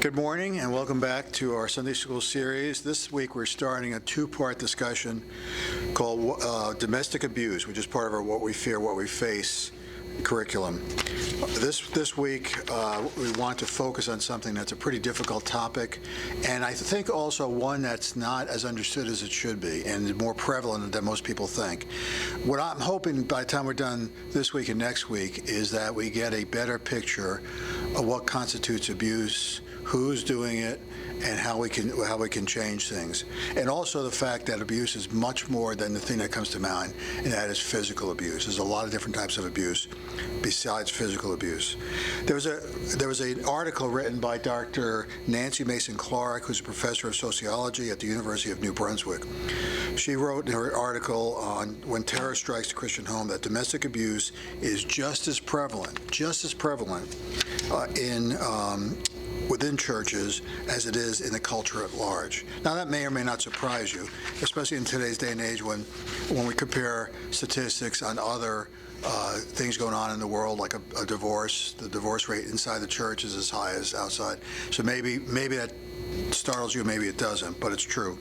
Good morning and welcome back to our Sunday School series. This week we're starting a two-part discussion called Domestic Abuse, which is part of our What We Fear, What We Face curriculum. This week we want to focus on something that's a pretty difficult topic, and I think also one that's not as understood as it should be and more prevalent than most people think. What I'm hoping by the time we're done this week and next week is that we get a better picture of what constitutes abuse, who's doing it, and how we can change things. And also the fact that abuse is much more than the thing that comes to mind, and that is physical abuse. There's a lot of different types of abuse besides physical abuse. There was an article written by Dr. Nancy Mason Clark, who's a professor of sociology at the University of New Brunswick. She wrote in her article on When Terror Strikes the Christian Home that domestic abuse is just as prevalent within churches as it is in the culture at large. Now that may or may not surprise you, especially in today's day and age when we compare statistics on other things going on in the world, like a divorce. The divorce rate inside the church is as high as outside. So maybe that startles you, maybe it doesn't, but it's true.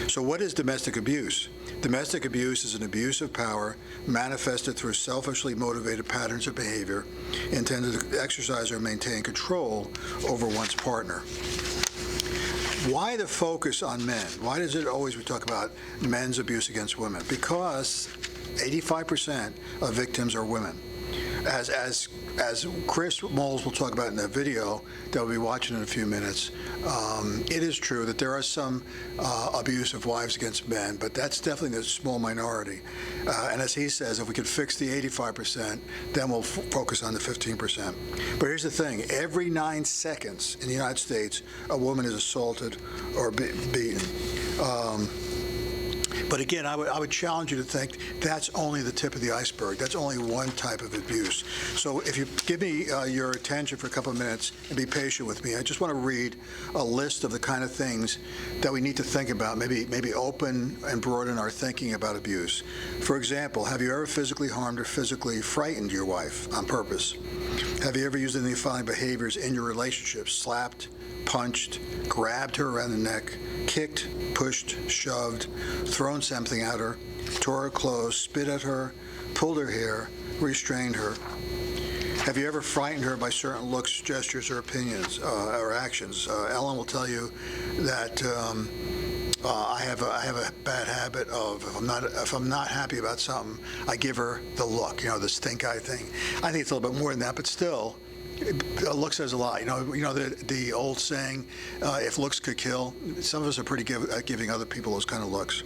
So what is domestic abuse? Domestic abuse is an abuse of power manifested through selfishly motivated patterns of behavior intended to exercise or maintain control over one's partner. Why the focus on men? Why does it always we talk about men's abuse against women? Because 85% of victims are women. As Chris Moles will talk about in that video that we'll be watching in a few minutes, it is true that there are some abuse of wives against men, but that's definitely a small minority. And as he says, if we could fix the 85%, then we'll focus on the 15%. But here's the thing. Every 9 seconds in the United States, a woman is assaulted or beaten. But again, I would challenge you to think that's only the tip of the iceberg. That's only one type of abuse. So if you give me your attention for a couple of minutes and be patient with me, I just want to read a list of the kind of things that we need to think about, maybe open and broaden our thinking about abuse. For example, have you ever physically harmed or physically frightened your wife on purpose? Have you ever used any defiling behaviors in your relationship? Slapped, punched, grabbed her around the neck, kicked, pushed, shoved, thrown something at her, tore her clothes, spit at her, pulled her hair, restrained her? Have you ever frightened her by certain looks, gestures, or opinions or actions? Ellen will tell you that I have a bad habit of if I'm not happy about something, I give her the look, the stink eye thing. I think it's a little bit more than that, but still. Look says a lot. The old saying, if looks could kill. Some of us are pretty good at giving other people those kind of looks.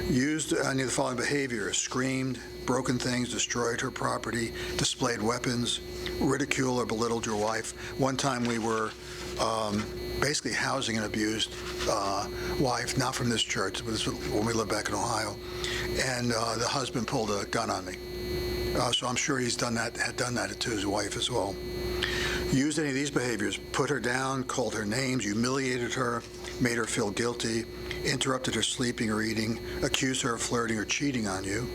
Used any of the following behavior: screamed, broken things, destroyed her property, displayed weapons, ridiculed or belittled your wife. One time we were basically housing an abused wife, not from this church, but this was when we lived back in Ohio, and the husband pulled a gun on me. So I'm sure had done that to his wife as well. Used any of these behaviors: put her down, called her names, humiliated her, made her feel guilty, interrupted her sleeping or eating, accused her of flirting or cheating on you.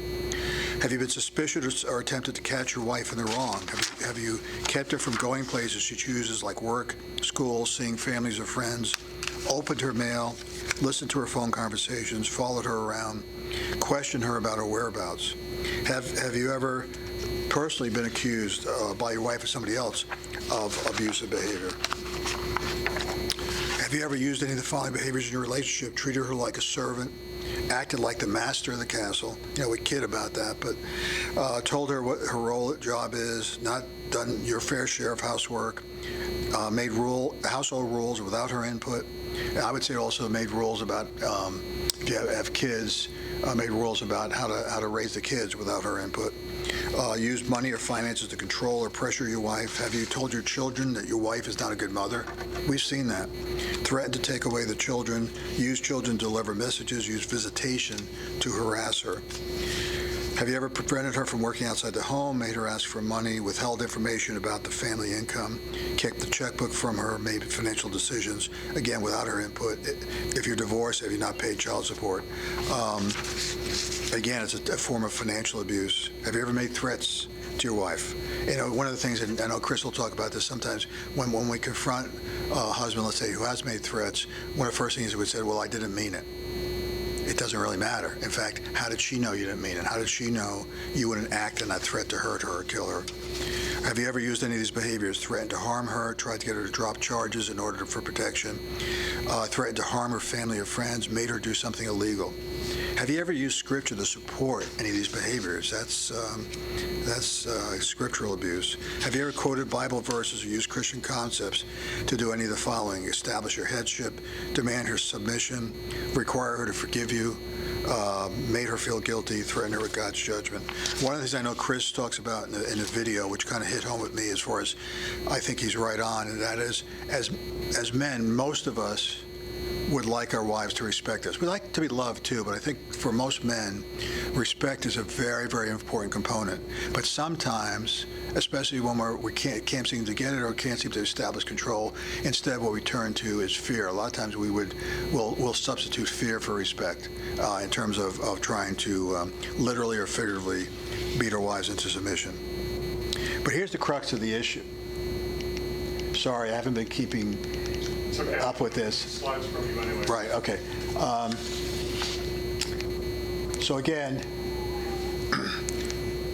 Have you been suspicious or attempted to catch your wife in the wrong? Have you kept her from going places she chooses, like work, school, seeing families or friends, opened her mail, listened to her phone conversations, followed her around, questioned her about her whereabouts? Have you ever personally been accused by your wife or somebody else of abusive behavior? Have you ever used any of the following behaviors in your relationship: treated her like a servant, acted like the master of the castle? We kid about that, but told her what her job is, not done your fair share of housework, made household rules without her input. And I would say also made rules about if you have kids, made rules about how to raise the kids without her input. Used money or finances to control or pressure your wife. Have you told your children that your wife is not a good mother? We've seen that. Threatened to take away the children, used children to deliver messages, used visitation to harass her. Have you ever prevented her from working outside the home, made her ask for money, withheld information about the family income, kicked the checkbook from her, made financial decisions, again, without her input? If you're divorced, have you not paid child support? Again, it's a form of financial abuse. Have you ever made threats to your wife. You know, one of the things, and I know Chris will talk about this sometimes, when we confront a husband, let's say, who has made threats, one of the first things he would say, well, I didn't mean it. It doesn't really matter. In fact, how did she know you didn't mean it? How did she know you wouldn't act in that threat to hurt her or kill her? Have you ever used any of these behaviors? Threatened to harm her, tried to get her to drop charges in order for protection, threatened to harm her family or friends, made her do something illegal? Have you ever used scripture to support any of these behaviors? That's scriptural abuse. Have you ever quoted Bible verses or used Christian concepts to do any of the following? Establish her headship, demand her submission, require her to forgive you, made her feel guilty, threatened her with God's judgment. One of the things I know Chris talks about in the video, which kind of hit home with me as far as I think he's right on, and that is, as men, most of us would like our wives to respect us. We like to be loved too, but I think for most men, respect is a very, very important component. But sometimes, especially when we can't seem to get it or can't seem to establish control, instead what we turn to is fear. A lot of times we'll substitute fear for respect in terms of trying to literally or figuratively beat our wives into submission. But here's the crux of the issue. Sorry, I haven't been keeping up with this. Slides from you anyway. Right, okay. So again,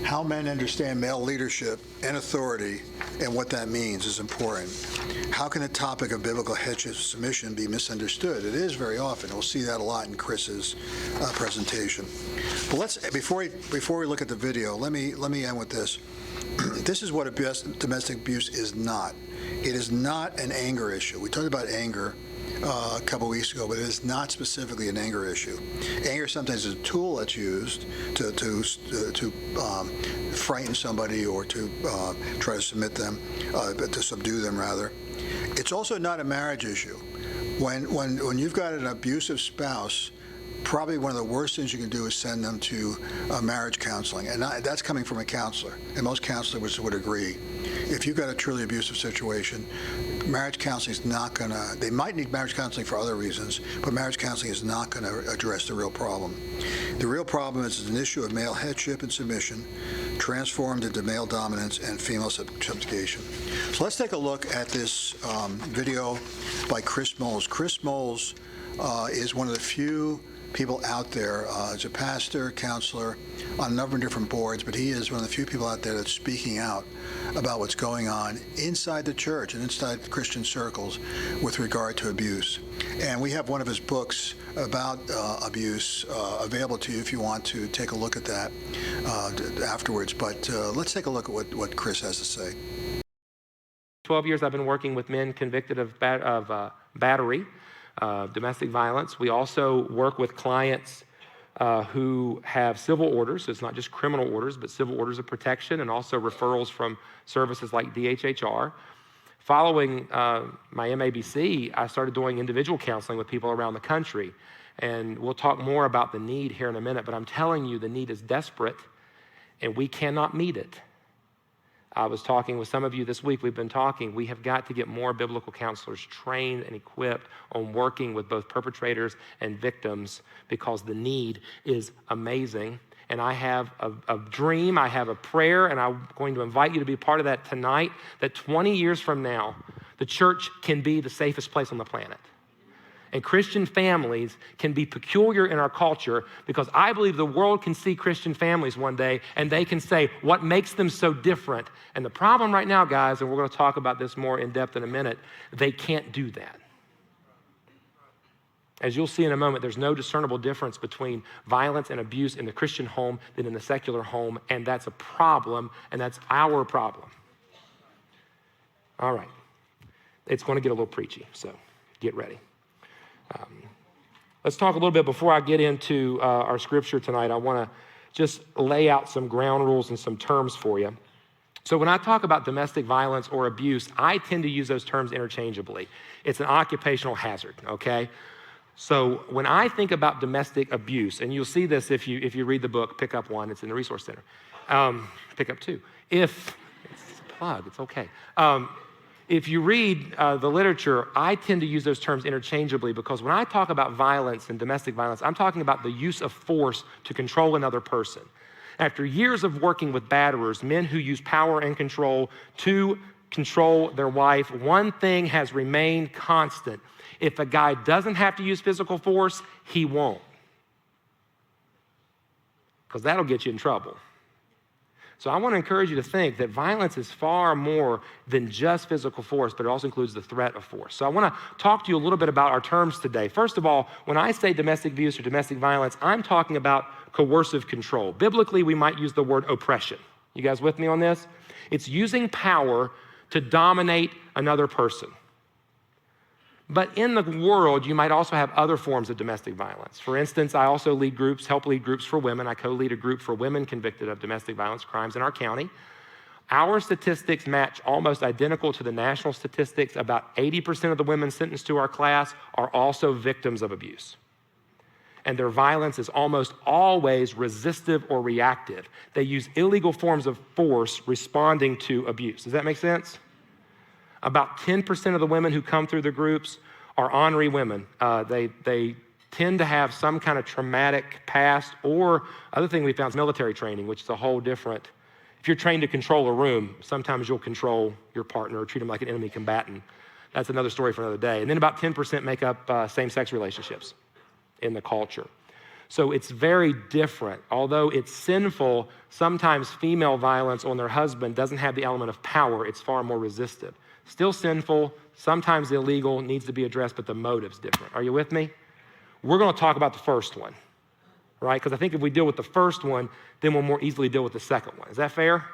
how men understand male leadership and authority and what that means is important. How can the topic of biblical headship submission be misunderstood? It is very often. We'll see that a lot in Chris's presentation. But before we look at the video, let me end with this. This is what domestic abuse is not. It is not an anger issue. We talked about anger a couple weeks ago, but it is not specifically an anger issue. Anger sometimes is a tool that's used to frighten somebody or to try to to subdue them rather. It's also not a marriage issue. When you've got an abusive spouse, probably one of the worst things you can do is send them to marriage counseling, and that's coming from a counselor, and most counselors would agree. If you've got a truly abusive situation, marriage counseling is not going to, they might need marriage counseling for other reasons, but marriage counseling is not going to address the real problem. The real problem is an issue of male headship and submission, transformed into male dominance and female subjugation. So let's take a look at this video by Chris Moles. Chris Moles is one of the few people out there. He's a pastor, counselor on a number of different boards, but he is one of the few people out there that's speaking out about what's going on inside the church and inside Christian circles with regard to abuse. And we have one of his books about abuse available to you if you want to take a look at that afterwards. But let's take a look at what Chris has to say. 12 years I've been working with men convicted of battery, domestic violence. We also work with clients who have civil orders. So it's not just criminal orders, but civil orders of protection, and also referrals from services like DHHR. Following my MABC, I started doing individual counseling with people around the country. And we'll talk more about the need here in a minute, but I'm telling you the need is desperate and we cannot meet it. I was talking with some of you this week. We've been talking. We have got to get more biblical counselors trained and equipped on working with both perpetrators and victims because the need is amazing. And I have a dream, I have a prayer, and I'm going to invite you to be part of that tonight, that 20 years from now, the church can be the safest place on the planet. And Christian families can be peculiar in our culture because I believe the world can see Christian families one day and they can say, what makes them so different? And the problem right now, guys, and we're going to talk about this more in depth in a minute, they can't do that. As you'll see in a moment, there's no discernible difference between violence and abuse in the Christian home than in the secular home, and that's a problem, and that's our problem. All right. It's going to get a little preachy, so get ready. Let's talk a little bit before I get into our scripture tonight. I want to just lay out some ground rules and some terms for you. So when I talk about domestic violence or abuse, I tend to use those terms interchangeably. It's an occupational hazard, okay? So when I think about domestic abuse, and you'll see this if you read the book, pick up one, it's in the Resource Center. Pick up two. It's a plug, it's okay. If you read the literature, I tend to use those terms interchangeably because when I talk about violence and domestic violence, I'm talking about the use of force to control another person. After years of working with batterers, men who use power and control to control their wife, one thing has remained constant. If a guy doesn't have to use physical force, he won't. Because that'll get you in trouble. So I want to encourage you to think that violence is far more than just physical force, but it also includes the threat of force. So I want to talk to you a little bit about our terms today. First of all, when I say domestic abuse or domestic violence, I'm talking about coercive control. Biblically, we might use the word oppression. You guys with me on this? It's using power to dominate another person. But in the world, you might also have other forms of domestic violence. For instance, I also help lead groups for women. I co-lead a group for women convicted of domestic violence crimes in our county. Our statistics match almost identical to the national statistics. About 80% of the women sentenced to our class are also victims of abuse. And their violence is almost always resistive or reactive. They use illegal forms of force responding to abuse. Does that make sense? About 10% of the women who come through the groups are ornery women. They tend to have some kind of traumatic past, or other thing we found is military training, which is a whole different. If you're trained to control a room, sometimes you'll control your partner or treat them like an enemy combatant. That's another story for another day. And then about 10% make up same-sex relationships in the culture. So it's very different. Although it's sinful, sometimes female violence on their husband doesn't have the element of power. It's far more resistive. Still sinful, sometimes illegal, needs to be addressed, but the motive's different. Are you with me? We're going to talk about the first one, right? Because I think if we deal with the first one, then we'll more easily deal with the second one. Is that fair?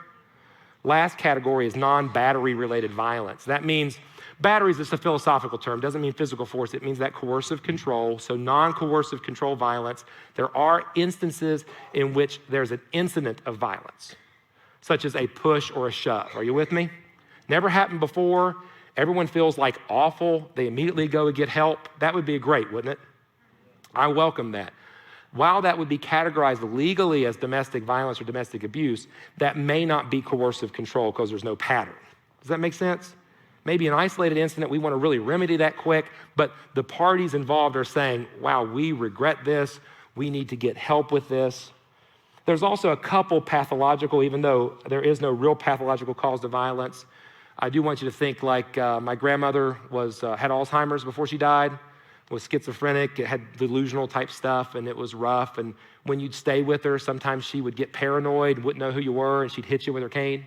Last category is non-battery related violence. That means battery is just a philosophical term, doesn't mean physical force. It means that coercive control. So non-coercive control violence, there are instances in which there's an incident of violence, such as a push or a shove. Are you with me? Never happened before. Everyone feels like awful. They immediately go to get help. That would be great, wouldn't it? I welcome that. While that would be categorized legally as domestic violence or domestic abuse, that may not be coercive control because there's no pattern. Does that make sense? Maybe an isolated incident, we want to really remedy that quick, but the parties involved are saying, wow, we regret this. We need to get help with this. There's also a couple pathological, even though there is no real pathological cause to violence. I do want you to think like my grandmother had Alzheimer's before she died, was schizophrenic, had delusional type stuff, and it was rough. And when you'd stay with her, sometimes she would get paranoid, wouldn't know who you were, and she'd hit you with her cane.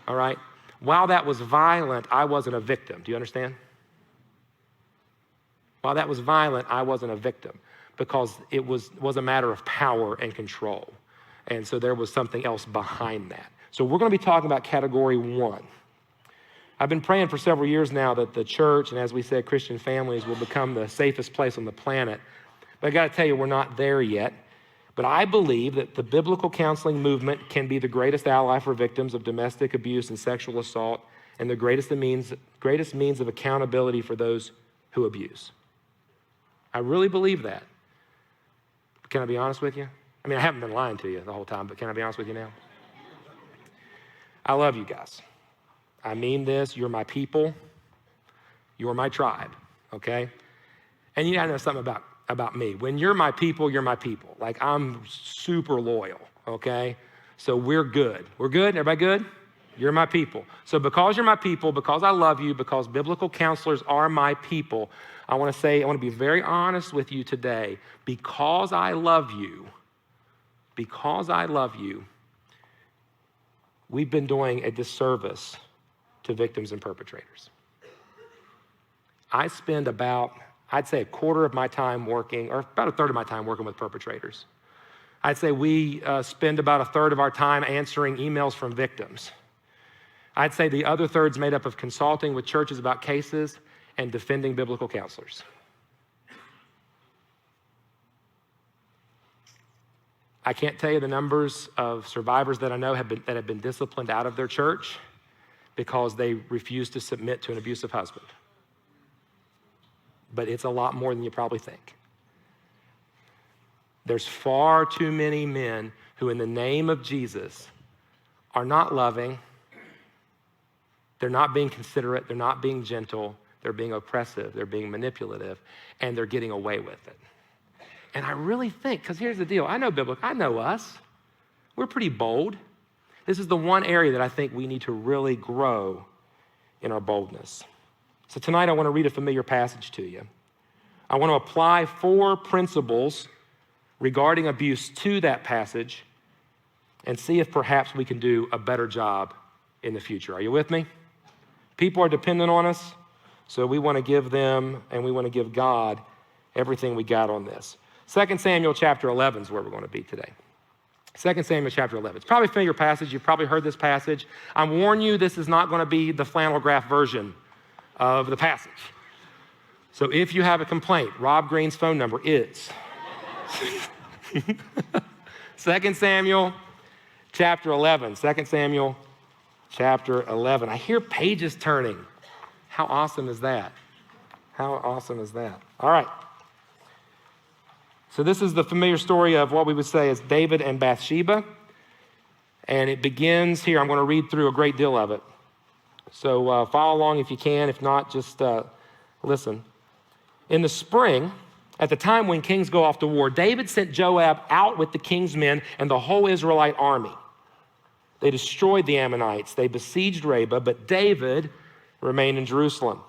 All right? While that was violent, I wasn't a victim. Do you understand? While that was violent, I wasn't a victim because it was a matter of power and control. And so there was something else behind that. So we're going to be talking about category one. I've been praying for several years now that the church, and as we said, Christian families will become the safest place on the planet. But I got to tell you, we're not there yet. But I believe that the biblical counseling movement can be the greatest ally for victims of domestic abuse and sexual assault, and the greatest means of accountability for those who abuse. I really believe that. Can I be honest with you? I mean, I haven't been lying to you the whole time, but can I be honest with you now? I love you guys. I mean this. You're my people. You're my tribe, okay? And you gotta know something about me. When you're my people, you're my people. Like, I'm super loyal, okay? So we're good. We're good? Everybody good? You're my people. So because you're my people, because I love you, because biblical counselors are my people, I want to be very honest with you today. Because I love you, we've been doing a disservice to victims and perpetrators. I spend I'd say a quarter of my time working, or about a third of my time working with perpetrators. I'd say we spend about a third of our time answering emails from victims. I'd say the other third's made up of consulting with churches about cases and defending biblical counselors. I can't tell you the numbers of survivors that I know that have been disciplined out of their church because they refuse to submit to an abusive husband. But it's a lot more than you probably think. There's far too many men who, in the name of Jesus, are not loving, they're not being considerate, they're not being gentle, they're being oppressive, they're being manipulative, and they're getting away with it. And I really think, because here's the deal, I know us. we're pretty bold. This is the one area that I think we need to really grow in our boldness. So tonight I want to read a familiar passage to you. I want to apply 4 principles regarding abuse to that passage and see if perhaps we can do a better job in the future. Are you with me? People are dependent on us, so we want to give them and we want to give God everything we got on this. 2 Samuel chapter 11 is where we're going to be today. 2 Samuel chapter 11. It's probably a familiar passage. You've probably heard this passage. I warn you, this is not going to be the flannel graph version of the passage. So if you have a complaint, Rob Green's phone number is 2 Samuel chapter 11. 2 Samuel chapter 11. I hear pages turning. How awesome is that? How awesome is that? All right. So this is the familiar story of what we would say is David and Bathsheba. And it begins here. I'm going to read through a great deal of it. So follow along if you can. If not, just listen. In the spring, at the time when kings go off to war, David sent Joab out with the king's men and the whole Israelite army. They destroyed the Ammonites. They besieged Rabbah, but David remained in Jerusalem.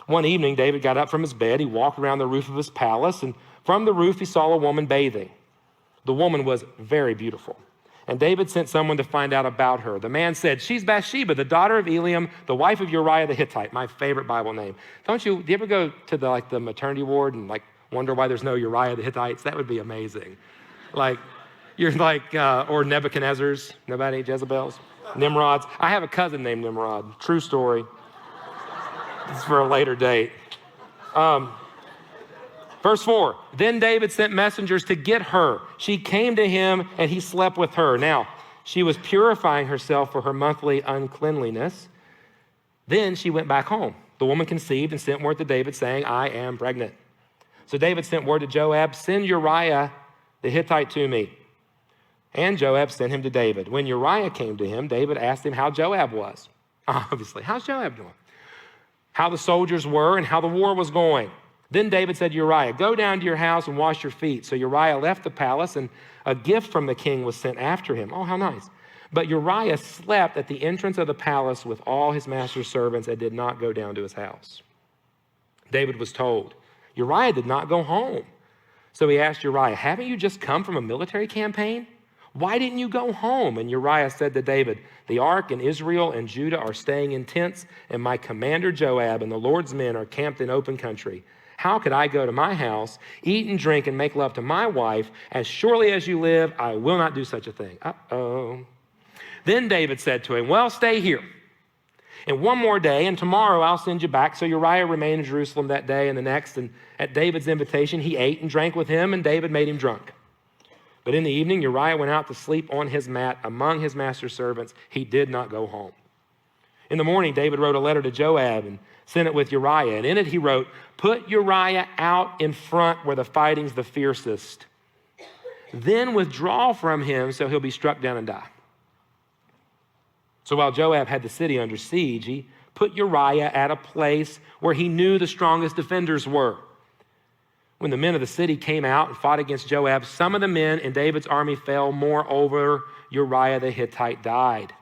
One evening, David got up from his bed. He walked around the roof of his palace, and from the roof, he saw a woman bathing. The woman was very beautiful. And David sent someone to find out about her. The man said, "She's Bathsheba, the daughter of Eliam, the wife of Uriah the Hittite," my favorite Bible name. Do you ever go to the maternity ward and wonder why there's no Uriah the Hittites? That would be amazing. Or Nebuchadnezzar's, nobody, Jezebel's, Nimrod's. I have a cousin named Nimrod, true story. This is for a later date. Verse 4, then David sent messengers to get her. She came to him and he slept with her. Now, she was purifying herself for her monthly uncleanliness. Then she went back home. The woman conceived and sent word to David saying, "I am pregnant." So David sent word to Joab, "Send Uriah the Hittite to me." And Joab sent him to David. When Uriah came to him, David asked him how Joab was. Obviously, how's Joab doing? How the soldiers were and how the war was going. Then David said to Uriah, "Go down to your house and wash your feet." So Uriah left the palace, and a gift from the king was sent after him. Oh, how nice. But Uriah slept at the entrance of the palace with all his master's servants and did not go down to his house. David was told, Uriah did not go home. So he asked Uriah, "Haven't you just come from a military campaign? Why didn't you go home?" And Uriah said to David, "The ark and Israel and Judah are staying in tents, and my commander Joab and the Lord's men are camped in open country. How could I go to my house, eat and drink, and make love to my wife? As surely as you live, I will not do such a thing." Uh-oh. Then David said to him, "Well, stay here. And one more day, and tomorrow I'll send you back." So Uriah remained in Jerusalem that day and the next, and at David's invitation, he ate and drank with him, and David made him drunk. But in the evening, Uriah went out to sleep on his mat among his master's servants. He did not go home. In the morning, David wrote a letter to Joab and sent it with Uriah. And in it, he wrote, "Put Uriah out in front where the fighting's the fiercest. Then withdraw from him so he'll be struck down and die." So while Joab had the city under siege, he put Uriah at a place where he knew the strongest defenders were. When the men of the city came out and fought against Joab, some of the men in David's army fell. Moreover, Uriah the Hittite died.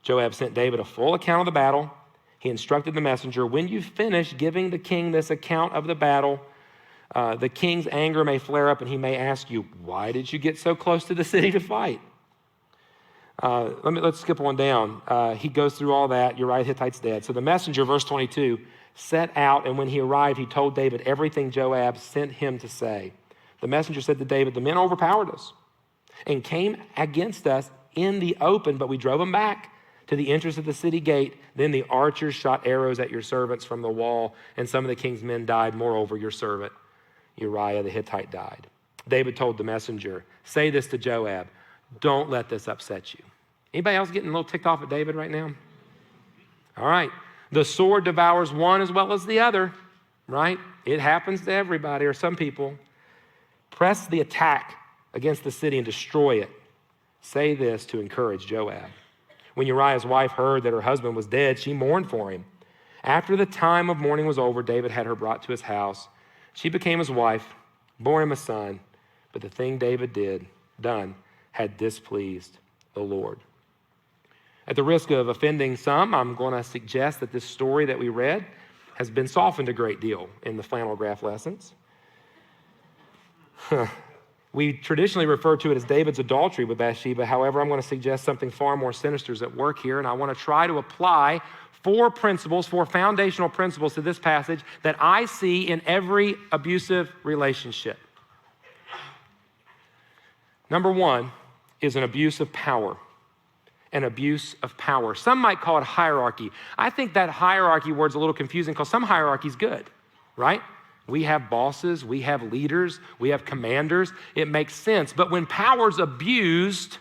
Joab sent David a full account of the battle. He instructed the messenger, "When you finish giving the king this account of the battle, the king's anger may flare up and he may ask you, 'Why did you get so close to the city to fight?'" Let's skip one down. He goes through all that. Uriah the Hittite's dead. So the messenger, verse 22, set out, and when he arrived, he told David everything Joab sent him to say. The messenger said to David, "The men overpowered us and came against us in the open, but we drove them back to the entrance of the city gate. Then the archers shot arrows at your servants from the wall, and some of the king's men died. Moreover, your servant Uriah the Hittite died." David told the messenger, "Say this to Joab, don't let this upset you." Anybody else getting a little ticked off at David right now? All right. The sword devours one as well as the other, right? It happens to everybody or some people. Press the attack against the city and destroy it. Say this to encourage Joab. When Uriah's wife heard that her husband was dead, she mourned for him. After the time of mourning was over, David had her brought to his house. She became his wife, bore him a son. But the thing David done had displeased the Lord. At the risk of offending some, I'm going to suggest that this story that we read has been softened a great deal in the flannel graph lessons. We traditionally refer to it as David's adultery with Bathsheba. However, I'm going to suggest something far more sinister is at work here, and I want to try to apply four foundational principles to this passage that I see in every abusive relationship. Number one is an abuse of power. An abuse of power. Some might call it hierarchy. I think that hierarchy word's a little confusing because some hierarchy's good, right? We have bosses, we have leaders, we have commanders. It makes sense. But when power's abused,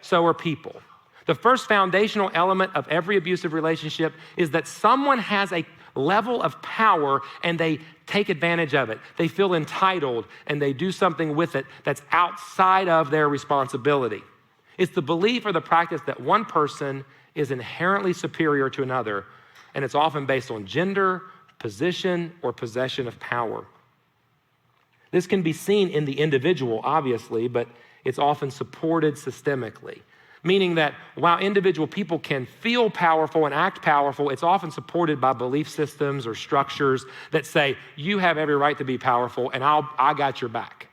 so are people. The first foundational element of every abusive relationship is that someone has a level of power and they take advantage of it. They feel entitled and they do something with it that's outside of their responsibility. It's the belief or the practice that one person is inherently superior to another, and it's often based on gender, position, or possession of power. This can be seen in the individual, obviously, but it's often supported systemically, meaning that while individual people can feel powerful and act powerful, it's often supported by belief systems or structures that say, you have every right to be powerful, and I got your back.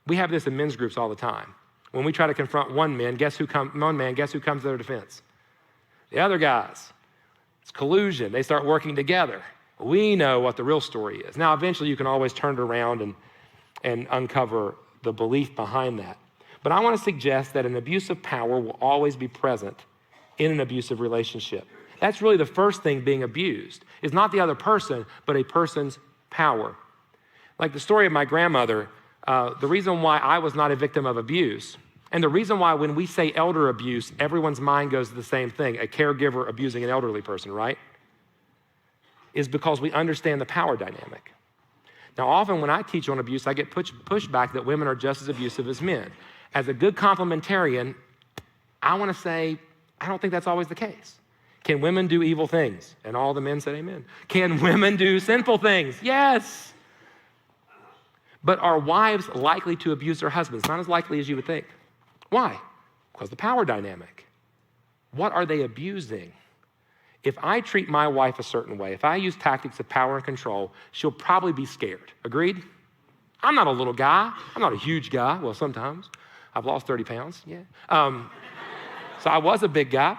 We have this in men's groups all the time. When we try to confront one man, guess who comes to their defense? The other guys. It's collusion. They start working together. We know what the real story is. Now, eventually you can always turn it around and uncover the belief behind that. But I want to suggest that an abuse of power will always be present in an abusive relationship. That's really the first thing being abused, is not the other person, but a person's power. Like the story of my grandmother, the reason why I was not a victim of abuse, and the reason why when we say elder abuse, everyone's mind goes to the same thing, a caregiver abusing an elderly person, right? Is because we understand the power dynamic. Now, often when I teach on abuse, I get pushback that women are just as abusive as men. As a good complementarian, I want to say, I don't think that's always the case. Can women do evil things? And all the men said amen. Can women do sinful things? Yes. But are wives likely to abuse their husbands? Not as likely as you would think. Why? Because the power dynamic. What are they abusing? If I treat my wife a certain way, if I use tactics of power and control, she'll probably be scared. Agreed? I'm not a little guy. I'm not a huge guy. Well, sometimes. I've lost 30 pounds. Yeah. So I was a big guy.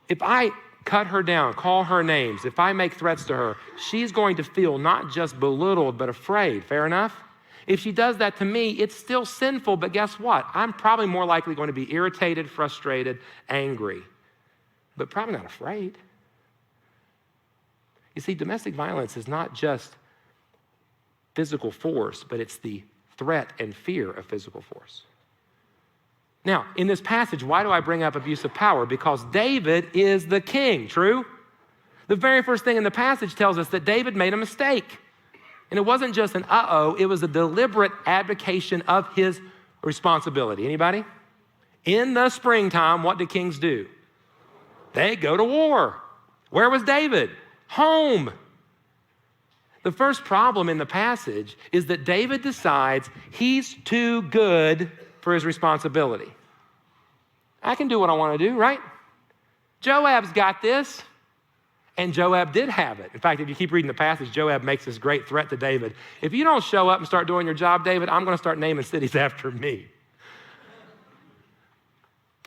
If I cut her down, call her names, if I make threats to her, she's going to feel not just belittled, but afraid. Fair enough? If she does that to me, it's still sinful, but guess what? I'm probably more likely going to be irritated, frustrated, angry, but probably not afraid. You see, domestic violence is not just physical force, but it's the threat and fear of physical force. Now, in this passage, why do I bring up abuse of power? Because David is the king, true? The very first thing in the passage tells us that David made a mistake. And it wasn't just an uh-oh, it was a deliberate abdication of his responsibility. Anybody? In the springtime, what do kings do? They go to war. Where was David? Home. The first problem in the passage is that David decides he's too good for his responsibility. I can do what I want to do, right? Joab's got this. And Joab did have it. In fact, if you keep reading the passage, Joab makes this great threat to David. If you don't show up and start doing your job, David, I'm going to start naming cities after me.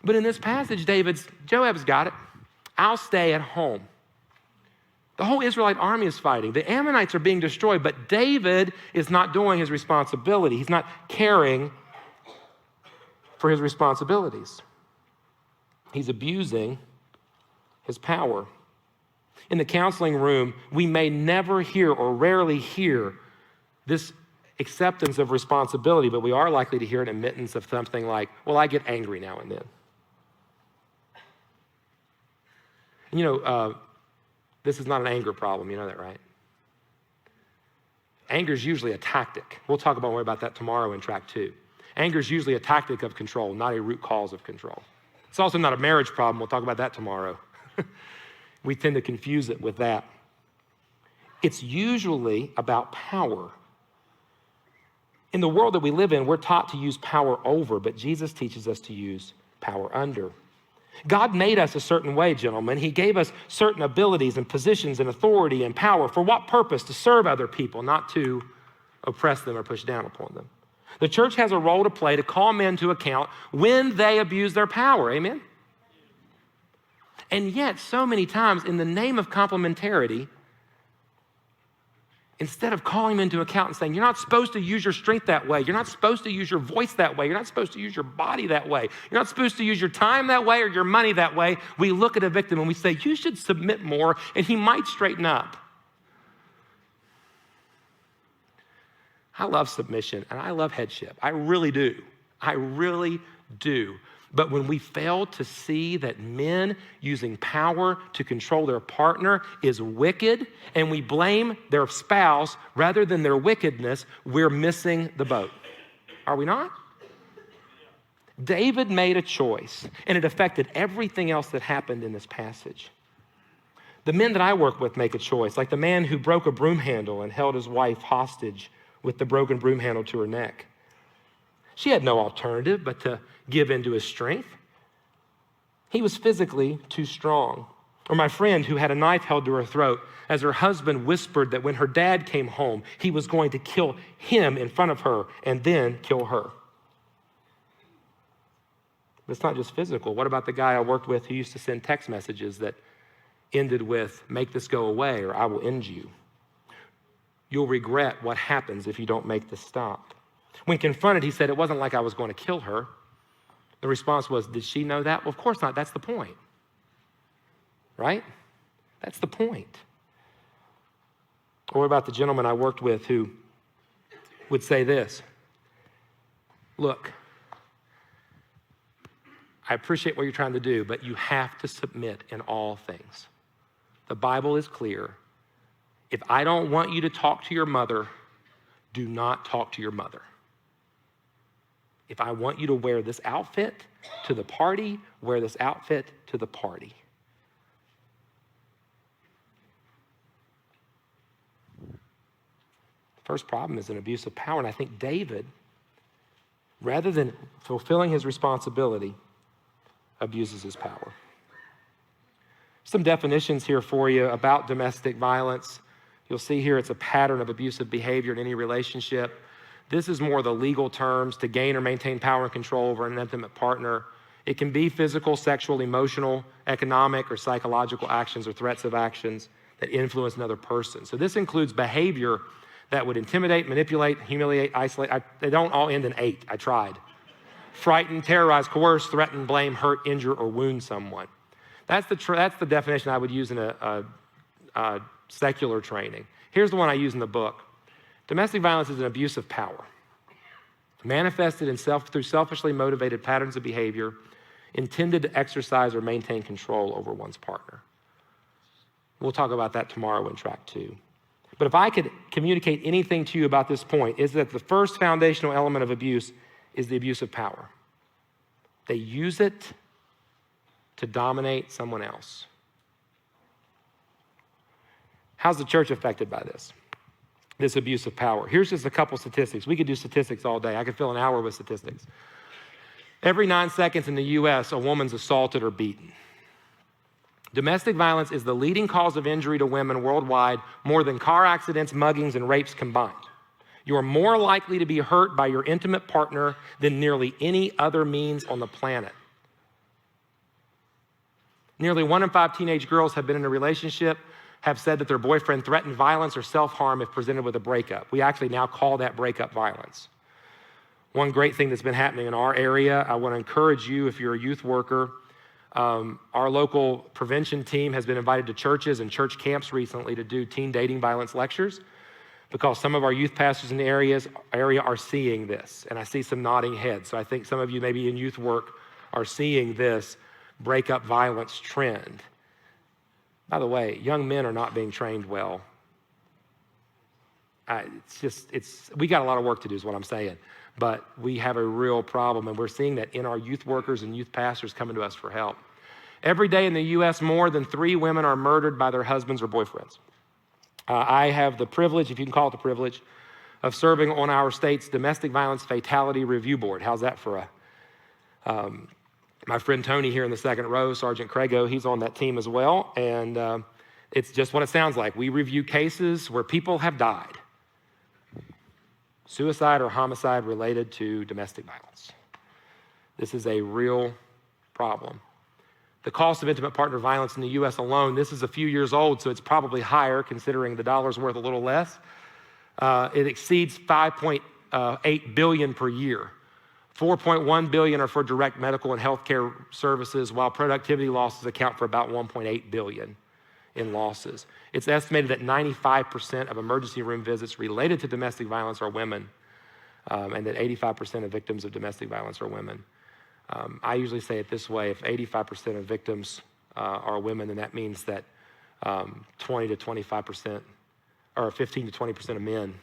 But in this passage, Joab's got it. I'll stay at home. The whole Israelite army is fighting. The Ammonites are being destroyed, but David is not doing his responsibility. He's not caring for his responsibilities. He's abusing his power. In the counseling room, we may never hear or rarely hear this acceptance of responsibility, but we are likely to hear an admittance of something like, well, I get angry now and then. And this is not an anger problem, you know that, right? Anger is usually a tactic. We'll talk more about that tomorrow in track 2. Anger is usually a tactic of control, not a root cause of control. It's also not a marriage problem. We'll talk about that tomorrow. We tend to confuse it with that. It's usually about power. In the world that we live in, we're taught to use power over, but Jesus teaches us to use power under. God made us a certain way, gentlemen. He gave us certain abilities and positions and authority and power. For what purpose? To serve other people, not to oppress them or push down upon them. The church has a role to play to call men to account when they abuse their power. Amen? And yet, so many times, in the name of complementarity, instead of calling them into account and saying, you're not supposed to use your strength that way. You're not supposed to use your voice that way. You're not supposed to use your body that way. You're not supposed to use your time that way or your money that way. We look at a victim and we say, you should submit more and he might straighten up. I love submission and I love headship. I really do. I really do. But when we fail to see that men using power to control their partner is wicked, and we blame their spouse rather than their wickedness, we're missing the boat. Are we not? David made a choice, and it affected everything else that happened in this passage. The men that I work with make a choice, like the man who broke a broom handle and held his wife hostage with the broken broom handle to her neck. She had no alternative but to give in to his strength. He was physically too strong. Or my friend who had a knife held to her throat as her husband whispered that when her dad came home, he was going to kill him in front of her and then kill her. But it's not just physical. What about the guy I worked with who used to send text messages that ended with, make this go away or I will end you? You'll regret what happens if you don't make this stop. When confronted, he said, it wasn't like I was going to kill her. The response was, did she know that? Well, of course not. That's the point. Right? That's the point. Or what about the gentleman I worked with who would say this? Look, I appreciate what you're trying to do, but you have to submit in all things. The Bible is clear. If I don't want you to talk to your mother, do not talk to your mother. If I want you to wear this outfit to the party, wear this outfit to the party. The first problem is an abuse of power, and I think David, rather than fulfilling his responsibility, abuses his power. Some definitions here for you about domestic violence. You'll see here it's a pattern of abusive behavior in any relationship. This is more the legal terms to gain or maintain power and control over an intimate partner. It can be physical, sexual, emotional, economic, or psychological actions or threats of actions that influence another person. So this includes behavior that would intimidate, manipulate, humiliate, isolate. They don't all end in ate. I tried. Frighten, terrorize, coerce, threaten, blame, hurt, injure, or wound someone. That's the definition I would use in a secular training. Here's the one I use in the book. Domestic violence is an abuse of power, manifested through selfishly motivated patterns of behavior intended to exercise or maintain control over one's partner. We'll talk about that tomorrow in track 2. But if I could communicate anything to you about this point, is that the first foundational element of abuse is the abuse of power. They use it to dominate someone else. How's the church affected by this abuse of power? Here's just a couple statistics. We could do statistics all day. I could fill an hour with statistics. Every 9 seconds in the U.S., a woman's assaulted or beaten. Domestic violence is the leading cause of injury to women worldwide, more than car accidents, muggings, and rapes combined. You are more likely to be hurt by your intimate partner than nearly any other means on the planet. Nearly 1 in 5 teenage girls have been in a relationship, have said that their boyfriend threatened violence or self-harm if presented with a breakup. We actually now call that breakup violence. One great thing that's been happening in our area, I want to encourage you, if you're a youth worker, our local prevention team has been invited to churches and church camps recently to do teen dating violence lectures, because some of our youth pastors in the area are seeing this, and I see some nodding heads. So I think some of you maybe in youth work are seeing this breakup violence trend. By the way, young men are not being trained well. We got a lot of work to do is what I'm saying, but we have a real problem, and we're seeing that in our youth workers and youth pastors coming to us for help. Every day in the U.S., more than 3 women are murdered by their husbands or boyfriends. I have the privilege, if you can call it the privilege, of serving on our state's Domestic Violence Fatality Review Board. How's that for my friend Tony here in the second row, Sergeant Crago, he's on that team as well. And it's just what it sounds like. We review cases where people have died, suicide or homicide related to domestic violence. This is a real problem. The cost of intimate partner violence in the U.S. alone, this is a few years old, so it's probably higher considering the dollar's worth a little less. It exceeds $5.8 billion per year. $4.1 billion are for direct medical and healthcare services, while productivity losses account for about $1.8 billion in losses. It's estimated that 95% of emergency room visits related to domestic violence are women, and that 85% of victims of domestic violence are women. I usually say it this way: if 85% of victims are women, then that means that 20 to 25%, or 15 to 20% of men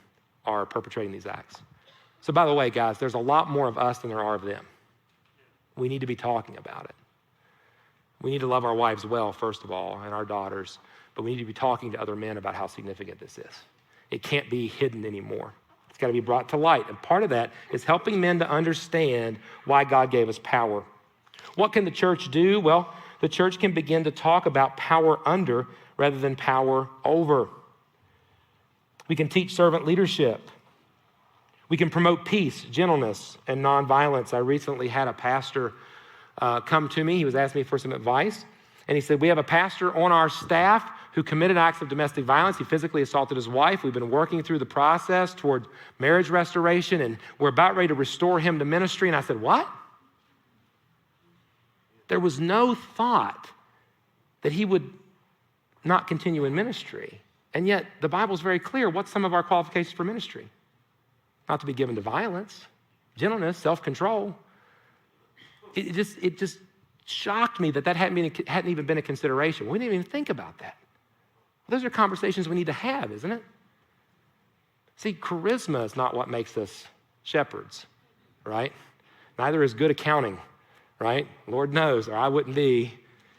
are perpetrating these acts. So by the way, guys, there's a lot more of us than there are of them. We need to be talking about it. We need to love our wives well, first of all, and our daughters, but we need to be talking to other men about how significant this is. It can't be hidden anymore. It's got to be brought to light. And part of that is helping men to understand why God gave us power. What can the church do? Well, the church can begin to talk about power under rather than power over. We can teach servant leadership. We can promote peace, gentleness, and nonviolence. I recently had a pastor come to me. He was asking me for some advice. And he said, we have a pastor on our staff who committed acts of domestic violence. He physically assaulted his wife. We've been working through the process toward marriage restoration, and we're about ready to restore him to ministry. And I said, what? There was no thought that he would not continue in ministry. And yet the Bible's very clear. What's some of our qualifications for ministry? Not to be given to violence, gentleness, self-control. It just shocked me that hadn't even been a consideration. We didn't even think about that. Those are conversations we need to have, isn't it? See, charisma is not what makes us shepherds, right? Neither is good accounting, right? Lord knows, or I wouldn't be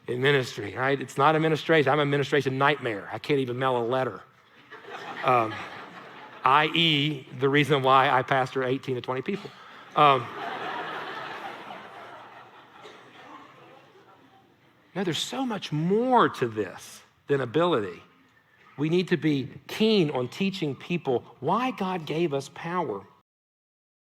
in ministry, right? It's not administration. I'm an administration nightmare. I can't even mail a letter. i.e. the reason why I pastor 18 to 20 people. No, there's so much more to this than ability. We need to be keen on teaching people why God gave us power.